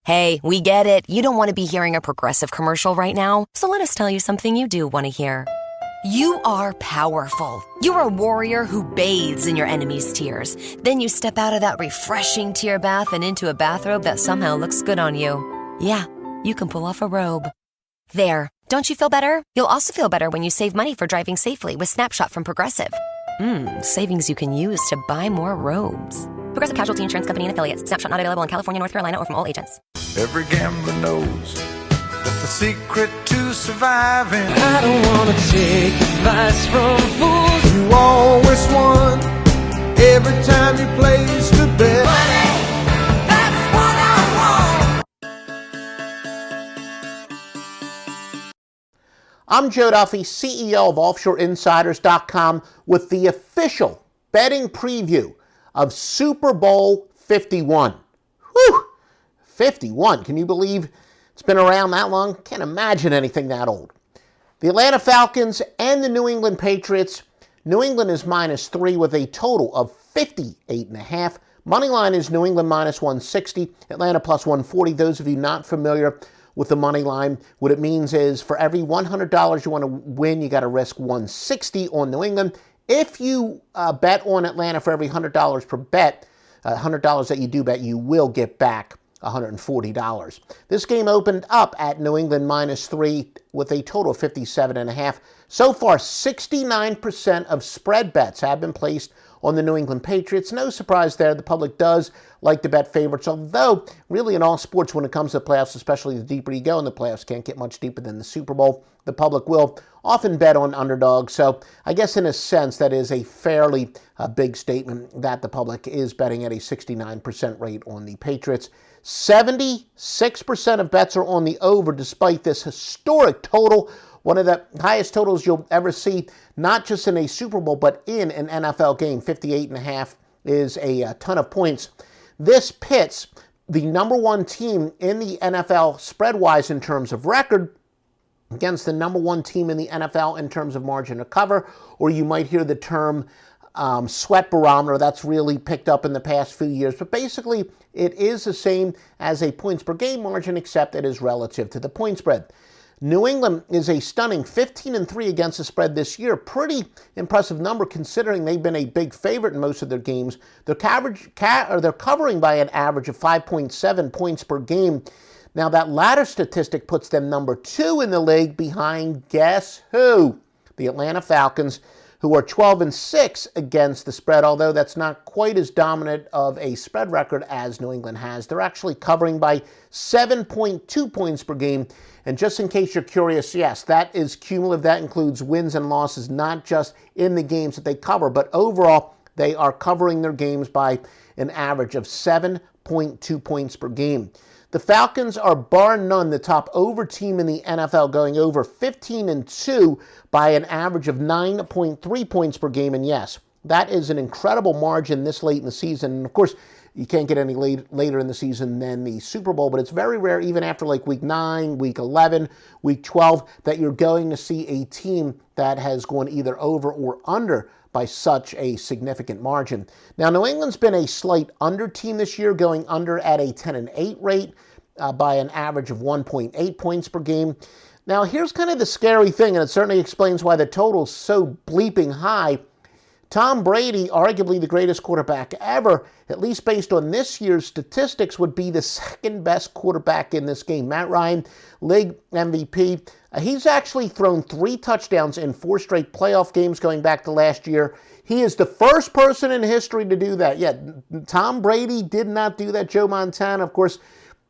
Hey, we get it. You don't want to be hearing a Progressive commercial right now, so let us tell you something you do want to hear. You are powerful. You're a warrior who bathes in your enemy's tears. Then you step out of that refreshing tear bath and into a bathrobe that somehow looks good on you. Yeah, you can pull off a robe. There. Don't you feel better? You'll also feel better when you save money for driving safely with Snapshot from Progressive. Savings you can use to buy more robes. Progressive Casualty Insurance Company and Affiliates. Snapshot not available in California, North Carolina, or from all agents. Every gambler knows that the secret to surviving. I don't want to take advice from fools. You always won every time you placed a bet. Money, that's what I want. I'm Joe Duffy, CEO of OffshoreInsiders.com, with the official betting preview of Super Bowl 51. Whew! 51. Can you believe it's been around that long? Can't imagine anything that old. The Atlanta Falcons and the New England Patriots. New England is -3 with a total of 58.5. Moneyline is New England -160, Atlanta +140. Those of you not familiar with the money line, what it means is for every $100 you want to win, you got to risk $160 on New England. If you bet on Atlanta for every $100 per bet, $100 that you do bet, you will get back $140. This game opened up at New England -3 with a total of 57.5. So far, 69% of spread bets have been placed on the New England Patriots. No surprise there. The public does like to bet favorites, although really in all sports when it comes to the playoffs, especially the deeper you go in the playoffs, can't get much deeper than the Super Bowl, the public will often bet on underdogs. So I guess in a sense that is a fairly big statement that the public is betting at a 69% rate on the Patriots. 76% of bets are on the over despite this historic total, one of the highest totals you'll ever see, not just in a Super Bowl, but in an NFL game. 58.5 is a ton of points. This pits the number one team in the NFL spread-wise in terms of record against the number one team in the NFL in terms of margin of cover, or you might hear the term sweat barometer. That's really picked up in the past few years. But basically, it is the same as a points per game margin, except it is relative to the point spread. New England is a stunning 15-3 against the spread this year. Pretty impressive number considering they've been a big favorite in most of their games. They're covering by an average of 5.7 points per game. Now, that latter statistic puts them number 2 in the league behind, guess who? The Atlanta Falcons, who are 12-6 against the spread, although that's not quite as dominant of a spread record as New England has. They're actually covering by 7.2 points per game. And just in case you're curious, yes, that is cumulative. That includes wins and losses, not just in the games that they cover, but overall, they are covering their games by an average of 7.2 points per game. The Falcons are bar none the top over team in the NFL, going over 15-2 by an average of 9.3 points per game. And yes, that is an incredible margin this late in the season. And of course, you can't get any later in the season than the Super Bowl, but it's very rare, even after like week 9, week 11, week 12, that you're going to see a team that has gone either over or under by such a significant margin. Now, New England's been a slight under team this year, going under at a 10-8 rate by an average of 1.8 points per game. Now, here's kind of the scary thing, and it certainly explains why the total's so bleeping high. Tom Brady, arguably the greatest quarterback ever, at least based on this year's statistics, would be the second best quarterback in this game. Matt Ryan, league MVP. He's actually thrown 3 touchdowns in 4 straight playoff games going back to last year. He is the first person in history to do that. Yeah, Tom Brady did not do that. Joe Montana, of course,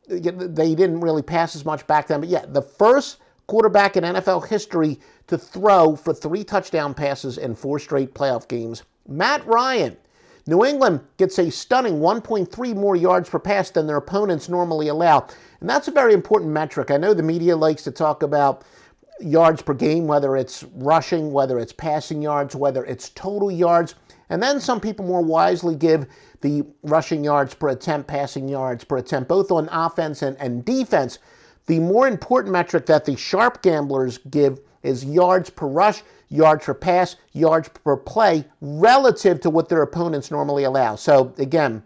they didn't really pass as much back then. But yeah, the first quarterback in NFL history to throw for 3 touchdown passes in 4 straight playoff games. Matt Ryan. New England gets a stunning 1.3 more yards per pass than their opponents normally allow. And that's a very important metric. I know the media likes to talk about yards per game, whether it's rushing, whether it's passing yards, whether it's total yards. And then some people more wisely give the rushing yards per attempt, passing yards per attempt, both on offense and defense. The more important metric that the sharp gamblers give is yards per rush, yards per pass, yards per play relative to what their opponents normally allow. So again,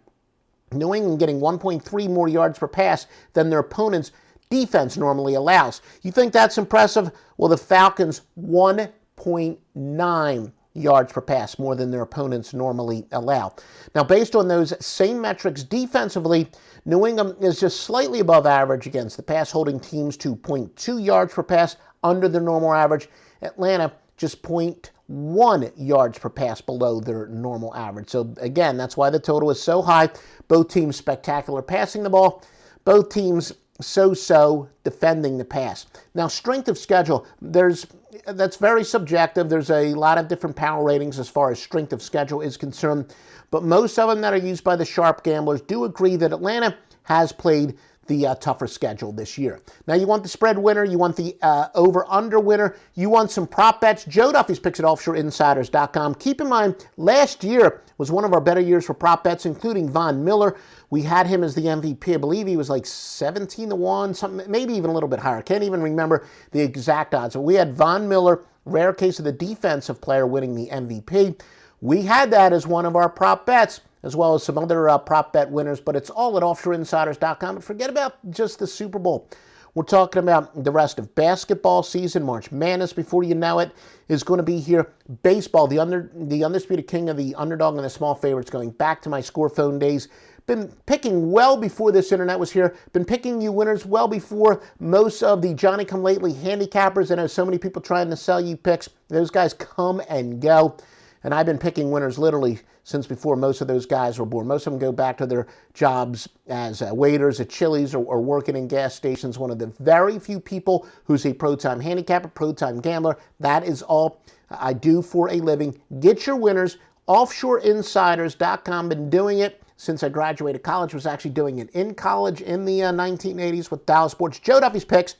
New England getting 1.3 more yards per pass than their opponent's defense normally allows. You think that's impressive? Well, the Falcons 1.9 yards per pass more than their opponents normally allow. Now, based on those same metrics defensively, New England is just slightly above average against the pass, holding teams to 0.2 yards per pass under their normal average. Atlanta just 0.1 yards per pass below their normal average. So again, that's why the total is so high. Both teams spectacular passing the ball. Both teams so-so defending the pass. Now, strength of schedule, that's very subjective. There's a lot of different power ratings as far as strength of schedule is concerned, but most of them that are used by the sharp gamblers do agree that Atlanta has played the tougher schedule this year. Now, you want the spread winner, you want the over-under winner, you want some prop bets. Joe Duffy's picks at offshoreinsiders.com. Keep in mind, last year was one of our better years for prop bets, including Von Miller. We had him as the MVP. I believe he was like 17-1, something, maybe even a little bit higher. Can't even remember the exact odds. But we had Von Miller, rare case of the defensive player winning the MVP. We had that as one of our prop bets, as well as some other prop bet winners, but it's all at offshoreinsiders.com. But forget about just the Super Bowl. We're talking about the rest of basketball season. March Madness, before you know it, is going to be here. Baseball, the undisputed king of the underdog and the small favorites, going back to my score phone days. Been picking well before this internet was here. Been picking you winners well before most of the Johnny-come-lately handicappers. I know so many people trying to sell you picks. Those guys come and go. And I've been picking winners literally since before most of those guys were born. Most of them go back to their jobs as waiters at Chili's or working in gas stations. One of the very few people who's a pro-time handicapper, pro-time gambler. That is all I do for a living. Get your winners. Offshoreinsiders.com. Been doing it since I graduated college. Was actually doing it in college in the 1980s with Dallas Sports. Joe Duffy's picks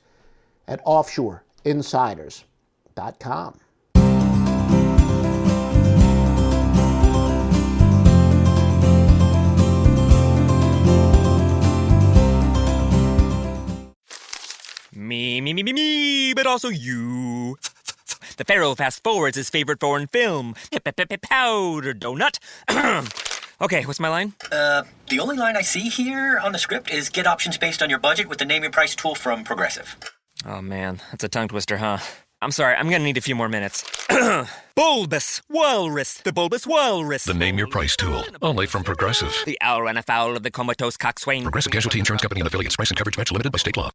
at offshoreinsiders.com. Me, but also you. The Pharaoh fast forwards his favorite foreign film, Powder Donut. Okay, what's my line? The only line I see here on the script is get options based on your budget with the Name Your Price tool from Progressive. Oh man, that's a tongue twister, huh? I'm sorry, I'm gonna need a few more minutes. Bulbous Walrus, the Bulbous Walrus. The Name Your Price tool, only from Progressive. The owl ran afoul of the comatose coxswain. Progressive Casualty Insurance Company and affiliates. Price and coverage match limited by state law.